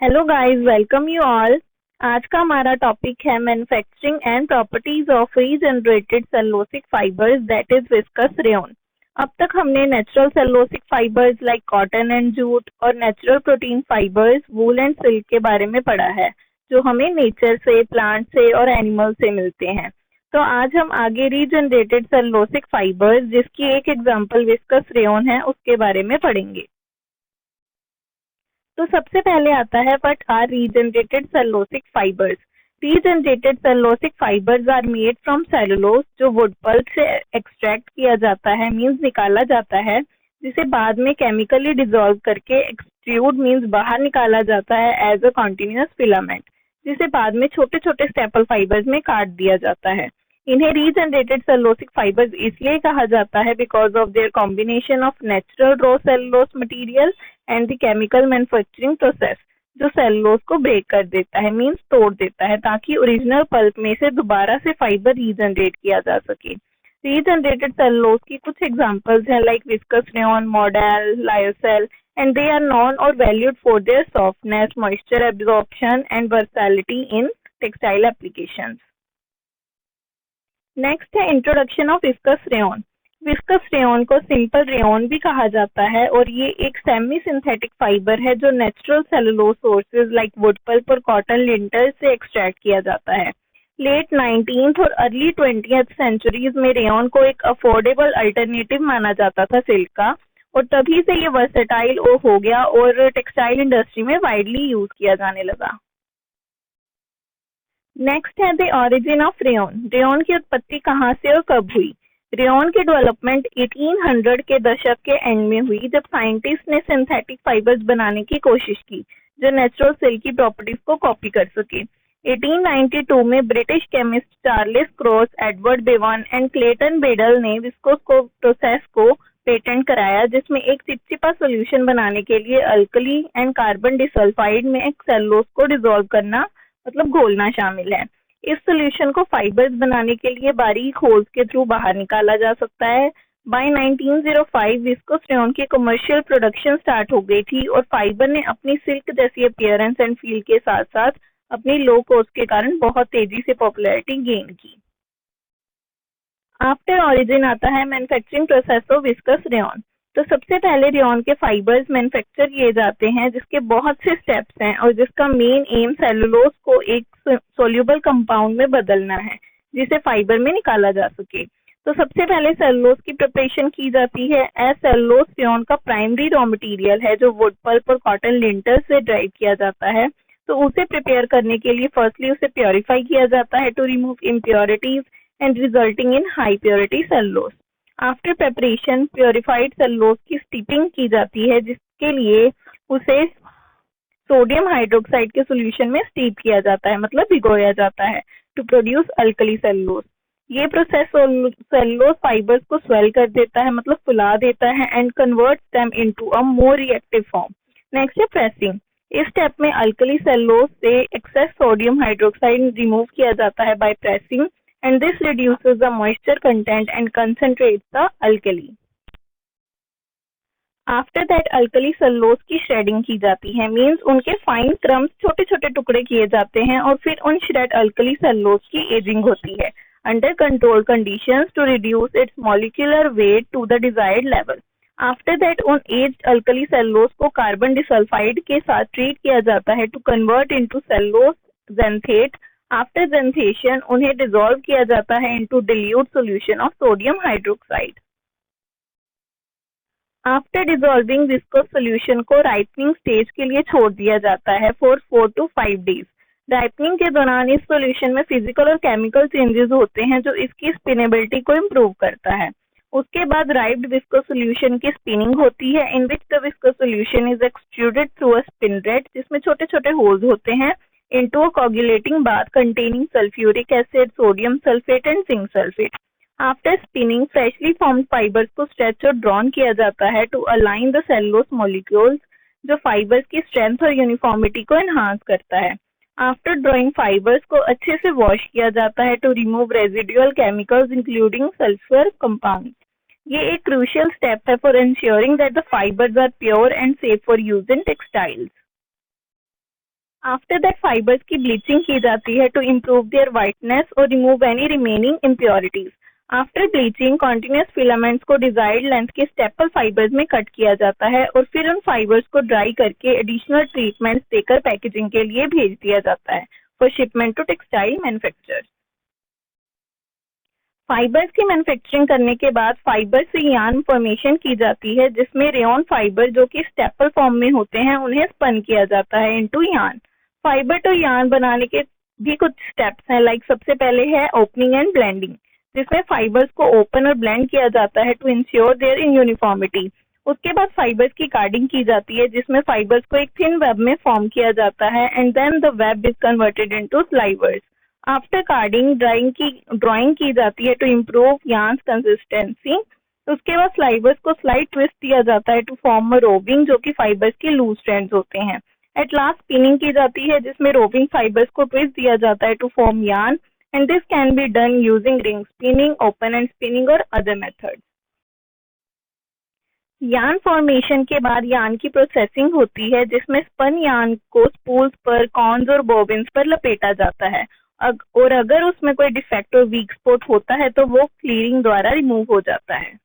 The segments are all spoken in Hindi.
Hello guys, welcome you all. आज का हमारा टॉपिक है manufacturing and properties of regenerated cellulosic fibres that is viscose rayon. अब तक हमने natural cellulosic fibres like cotton and jute और natural protein fibres wool and silk के बारे में पढ़ा है, जो हमें नेचर से, प्लांट से और एनिमल से मिलते हैं। तो आज हम आगे रीजनरेटेड सेलुलोसिक फाइबर्स, जिसकी एक एग्जांपल विस्कस रेयन है, उसके बारे में पढ़ेंगे। तो सबसे पहले आता है what are regenerated cellulosic fibres. Regenerated cellulosic fibres are made from cellulose, जो वुड पल्प से एक्सट्रैक्ट किया जाता है, मींस निकाला जाता है, जिसे बाद में केमिकली डिसॉल्व करके एक्सट्रूड मींस बाहर निकाला जाता है एज अ कंटीन्यूअस फिलामेंट, जिसे बाद में छोटे छोटे स्टेपल फाइबर्स में काट दिया जाता है। इन्हें रीजनरेटेड सेलुलोसिक फाइबर्स इसलिए कहा जाता है because of their combination of natural raw cellulose material and the chemical manufacturing process, जो सेलुलोज को ब्रेक कर देता है, मींस तोड़ देता है, ताकि ओरिजिनल पल्प में से दोबारा से फाइबर रीजनरेट किया जा सके। रीजनरेटेड सेलुलोज की कुछ एग्जांपल्स हैं like viscose rayon, modal, lyocell, and they are known और valued for their softness, moisture absorption and versatility in textile applications. Next है introduction of viscose rayon. Viscose rayon को सिंपल रेयन भी कहा जाता है और ये एक सेमी सिंथेटिक फाइबर है जो natural cellulose sources like wood pulp और कॉटन लिंटर से एक्सट्रैक्ट किया जाता है। लेट 19th और अर्ली 20th सेंचुरीज में रेयन को एक अफोर्डेबल अल्टरनेटिव माना जाता था सिल्क का, और तभी से ये वर्सेटाइल हो गया और टेक्सटाइल इंडस्ट्री में वाइडली यूज किया जाने लगा। नेक्स्ट है the origin of rayon. Rayon की उत्पत्ति कहाँ से और कब हुई? रेयन की डेवलपमेंट 1800 के दशक के एंड में हुई, जब साइंटिस्ट ने सिंथेटिक फाइबर्स बनाने की कोशिश की जो नेचुरल सिल्क की प्रॉपर्टीज को कॉपी कर सके। 1892 में British chemist Charles Cross, Edward Bevan and Clayton Beadle ने विस्कोस को प्रोसेस को पेटेंट कराया, जिसमें एक चिपचिपा सॉल्यूशन बनाने के लिए अल्कली एंड कार्बन डिसल्फाइड में एक सेलुलोज को डिसॉल्व करना, मतलब घोलना शामिल है। इस सॉल्यूशन को फाइबर्स बनाने के लिए बारीक होल्स के थ्रू बाहर निकाला जा सकता है। बाय 1905 विस्कोस रेयन की कमर्शियल प्रोडक्शन स्टार्ट हो गई थी और फाइबर ने अपनी सिल्क जैसी अपीयरेंस एंड फील के साथ साथ अपनी लो कॉस्ट के कारण बहुत तेजी से पॉपुलैरिटी गेन की। आफ्टर ओरिजिन आता है manufacturing process of viscose rayon. तो सबसे पहले रेयन के फाइबर्स मैन्युफैक्चर किए जाते हैं, जिसके बहुत से स्टेप्स हैं और जिसका मेन एम सेलुलोज को एक सोल्यूबल कंपाउंड में बदलना है, जिसे फाइबर में निकाला जा सके। तो सबसे पहले सेलुलोज की प्रिपरेशन की जाती है। एज सेलुलोज रेयन का प्राइमरी रॉ मटेरियल है, जो वुड पल्प और कॉटन लिंटर से ड्राइव किया जाता है। तो उसे प्रिपेयर करने के लिए फर्स्टली उसे प्योरीफाई किया जाता है to remove impurities and resulting in high purity cellulose. After preparation, purified cellulose की स्टीपिंग की जाती है, जिसके लिए उसे सोडियम हाइड्रोक्साइड के सॉल्यूशन में स्टीप किया जाता है, मतलब भिगोया जाता है, टू प्रोड्यूस अल्कली सेलुलोज। ये प्रोसेस सेलुलोज फाइबर्स को स्वेल कर देता है, मतलब फुला देता है, and converts them into a more reactive form. Next है प्रेसिंग। इस स्टेप में अल्कली सेलुलोज से एक्सेस सोडियम हाइड्रोक्साइड रिमूव किया जाता है by pressing, and this reduces the moisture content and concentrates the alkali. After that alkali cellulose की shredding की जाती है, मींस उनके फाइन क्रम्स छोटे छोटे टुकड़े किए जाते हैं और फिर उन श्रेड अल्कली सेलुलोज की एजिंग होती है under control conditions to reduce its molecular weight to the desired level. After that उन एज्ड अल्कली सेलुलोज को कार्बन डिसल्फाइड के साथ ट्रीट किया जाता है to convert into cellulose xanthate. After xanthation उन्हें डिसॉल्व किया जाता है into dilute solution of sodium hydroxide. After dissolving viscose solution को राइपनिंग स्टेज के लिए छोड़ दिया जाता है फॉर 4 to 5 days। राइपनिंग के दौरान इस सॉल्यूशन में फिजिकल और केमिकल चेंजेस होते हैं, जो इसकी स्पिनेबिलिटी को इम्प्रूव करता है। उसके बाद राइप्ड विस्कोस सॉल्यूशन की स्पिनिंग होती है, in which the viscose solution is extruded through a spinneret, जिसमें छोटे छोटे होल्स होते हैं, into a coagulating bath containing sulfuric acid, sodium sulfate and zinc sulfate. After spinning, freshly formed fibers को stretch और drawn किया जाता है to align the cellulose molecules, जो fibers की strength और uniformity को enhance करता है। After drawing fibers को अच्छे से wash किया जाता है to remove residual chemicals including sulfur compounds. ये एक crucial step है for ensuring that the fibers are pure and safe for use in textiles. After that fibres की ब्लीचिंग की जाती है टू इम्प्रूव देयर वाइटनेस और remove any remaining impurities. After bleaching continuous filaments को डिजायर्ड लेंथ के स्टेपल फाइबर्स में कट किया जाता है और फिर उन फाइबर्स को ड्राई करके एडिशनल ट्रीटमेंट्स देकर पैकेजिंग के लिए भेज दिया जाता है for shipment to textile manufacturers. Fibres की मैन्युफैक्चरिंग करने के बाद फाइबर से यार्न फॉर्मेशन की जाती है जिसमें रेयन फाइबर जो कि स्टेपल फॉर्म में होते हैं उन्हें स्पन किया जाता है into yarn. Fibre to yarn बनाने के भी कुछ स्टेप्स हैं, लाइक सबसे पहले है ओपनिंग एंड ब्लेंडिंग जिसमें फाइबर्स को ओपन और ब्लेंड किया जाता है to ensure there in uniformity. उसके बाद फाइबर्स की कार्डिंग की जाती है जिसमें फाइबर्स को एक थिन वेब में फॉर्म किया जाता है and then the web is converted into slivers. After carding drawing की जाती है टू इम्प्रूव यार्न कंसिस्टेंसी। उसके बाद स्लाइवर्स को स्लाइड ट्विस्ट दिया जाता है टू फॉर्म अ रोविंग जो कि फाइबर्स के लूज स्ट्रैंड्स होते हैं। एट लास्ट स्पिनिंग की जाती है जिसमें रोविंग फाइबर्स को ट्विस्ट दिया जाता है to form yarn and this can be done using ring spinning, open end spinning और अदर मेथड्स। यार्न फॉर्मेशन के बाद यार्न की प्रोसेसिंग होती है जिसमें स्पन यार्न को स्पूल्स पर, कॉर्न्स और बॉबिन्स पर लपेटा जाता है और अगर उसमें कोई डिफेक्ट और वीक स्पॉट होता है तो वो क्लीयरिंग द्वारा रिमूव हो जाता है।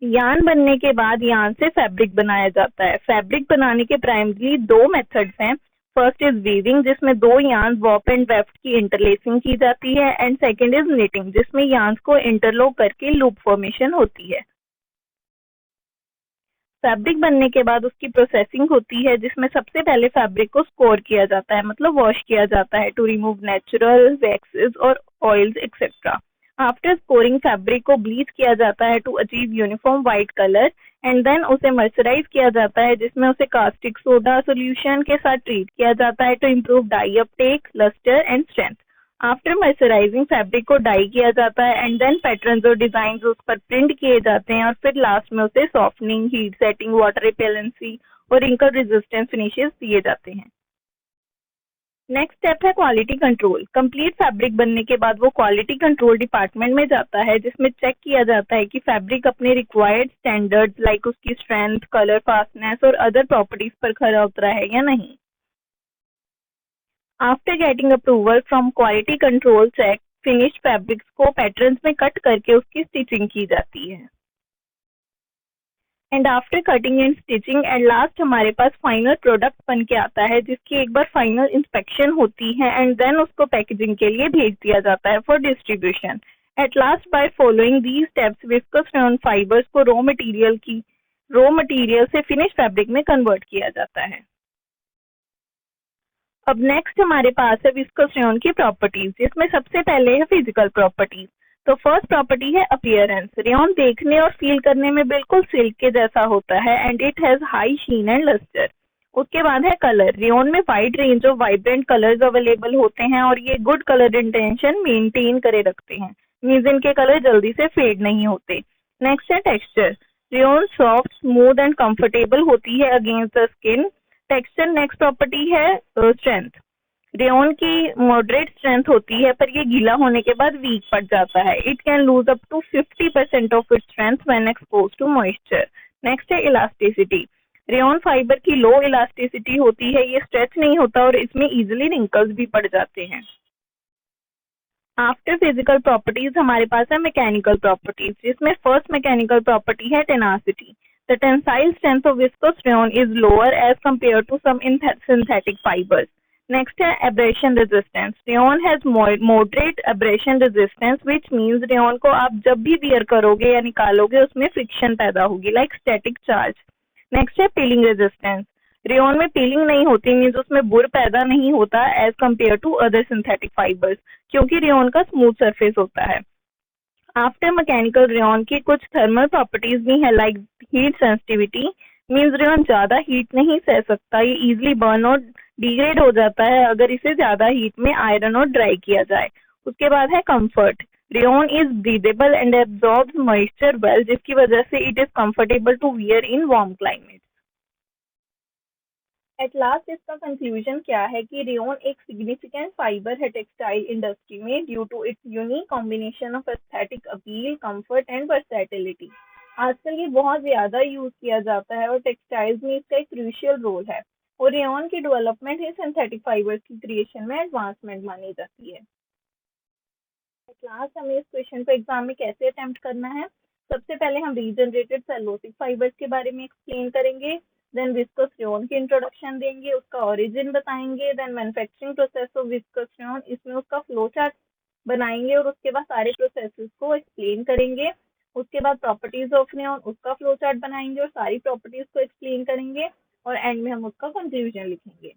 यार्न बनने के बाद यार्न से फैब्रिक बनाया जाता है। फैब्रिक बनाने के प्राइमरी दो मेथड्स हैं। फर्स्ट इज वीविंग जिसमें दो यार्न वॉप एंड वेफ्ट की इंटरलेसिंग की जाती है एंड सेकंड इज निटिंग जिसमें यार्न को इंटरलॉक करके लूप फॉर्मेशन होती है। फैब्रिक बनने के बाद उसकी प्रोसेसिंग होती है जिसमें सबसे पहले फैब्रिक को स्कोर किया जाता है, मतलब वॉश किया जाता है टू रिमूव नेचुरल वैक्सेस और oils etcetera. After scouring fabric को ब्लीच किया जाता है to achieve uniform white colour and then उसे मर्सराइज किया जाता है जिसमें उसे कास्टिक सोडा सोल्यूशन के साथ ट्रीट किया जाता है to improve dye uptake, lustre and strength. After mercerising fabric को डाई किया जाता है एंड देन पैटर्न्स और डिजाइन उस पर प्रिंट किए जाते हैं और फिर लास्ट में उसे सॉफ्टनिंग, हीट सेटिंग, वाटर रिपेलेंसी और रिंकल रेजिस्टेंस फिनिशेस दिए जाते हैं। नेक्स्ट स्टेप है क्वालिटी कंट्रोल। कंप्लीट फैब्रिक बनने के बाद वो क्वालिटी कंट्रोल डिपार्टमेंट में जाता है जिसमें चेक किया जाता है कि फैब्रिक अपने रिक्वायर्ड स्टैंडर्ड्स लाइक उसकी स्ट्रेंथ, कलर, फास्टनेस और अदर प्रॉपर्टीज पर खरा उतरा है या नहीं। After getting approval from quality control check, finished fabrics को पैटर्न्स में कट करके उसकी स्टिचिंग की जाती है and after cutting and stitching and last हमारे पास फाइनल प्रोडक्ट बन के आता है जिसकी एक बार फाइनल इंस्पेक्शन होती है एंड देन उसको पैकेजिंग के लिए भेज दिया जाता है for distribution. At last by following these steps viscous rayon fibres को रॉ मटेरियल से फिनिश फैब्रिक में कन्वर्ट किया जाता है। अब नेक्स्ट हमारे पास है विस्कस रेयन की प्रॉपर्टीज जिसमें सबसे पहले है फिजिकल प्रॉपर्टीज। तो फर्स्ट प्रॉपर्टी है अपीयरेंस। रेयन देखने और फील करने में बिल्कुल सिल्क के जैसा होता है and it has high sheen and lustre. उसके बाद है कलर। रेयन में wide range of vibrant colours available होते हैं और ये गुड कलर इंटेंशन मेंटेन करे रखते हैं, मींस इनके कलर जल्दी से फेड नहीं होते। नेक्स्ट है texture. Rayon soft, smooth and comfortable होती है against the skin. Texture next property है स्ट्रेंथ। रेयन की मॉडरेट स्ट्रेंथ होती है पर ये गीला होने के बाद वीक पड़ जाता है। It can lose up to 50% of its strength when expose to moisture. Next है इलास्टिसिटी। रेयन फाइबर की लो इलास्टिसिटी होती है, ये स्ट्रेच नहीं होता और इसमें इजिली रिंकल्स भी पड़ जाते हैं। आफ्टर फिजिकल प्रॉपर्टीज हमारे पास है मैकेनिकल प्रॉपर्टीज जिसमें फर्स्ट मैकेनिकल प्रॉपर्टी है tenacity. The tensile strength of viscose rayon is lower as compared to some synthetic fibers. Next है abrasion resistance. Rayon has moderate abrasion resistance which means rayon को आप जब भी wear करोगे या निकालोगे उसमें friction पैदा होगी like static charge. Next है peeling resistance. रेयन में पीलिंग नहीं होती, मीन्स उसमें बुर पैदा नहीं होता as compare to other synthetic fibres क्योंकि रेयन का स्मूथ सरफेस होता है। आफ्टर मैकेनिकल रेयन की कुछ थर्मल प्रॉपर्टीज भी है like heat sensitivity, means rayon ज्यादा हीट नहीं सह सकता, ये इजीली बर्न और डिग्रेड हो जाता है अगर इसे ज्यादा हीट में आयरन और ड्राई किया जाए। उसके बाद है comfort. Rayon is breathable and absorbs moisture well जिसकी वजह से it is comfortable to wear in warm climate. At last इसका कंक्लूजन क्या है कि रेयन एक सिग्निफिकेंट फाइबर है टेक्सटाइल इंडस्ट्री में due to its unique combination of aesthetic appeal, comfort and versatility. आजकल ये बहुत ज्यादा यूज किया जाता है और टेक्सटाइल्स में इसका एक क्रूशियल रोल है और रेयन की डेवलपमेंट ही सिंथेटिक फाइबर्स की क्रिएशन में एडवांसमेंट मानी जाती है। क्लास हमें इस क्वेश्चन को एग्जाम में कैसे अटेम्प्ट करना है, सबसे पहले हम रीजनरेटेड सेलोसिक फाइबर्स के बारे में एक्सप्लेन करेंगे, देन विस्कस रेयन की इंट्रोडक्शन देंगे, उसका ओरिजिन बताएंगे, then manufacturing process of viscose rayon, इसमें उसका फ्लो चार्ट बनाएंगे और उसके बाद सारे प्रोसेसेस को एक्सप्लेन करेंगे। उसके बाद प्रॉपर्टीज ऑफ रेयन, उसका फ्लो चार्ट बनाएंगे और सारी प्रॉपर्टीज को एक्सप्लेन करेंगे और एंड में हम उसका कंक्लूजन लिखेंगे।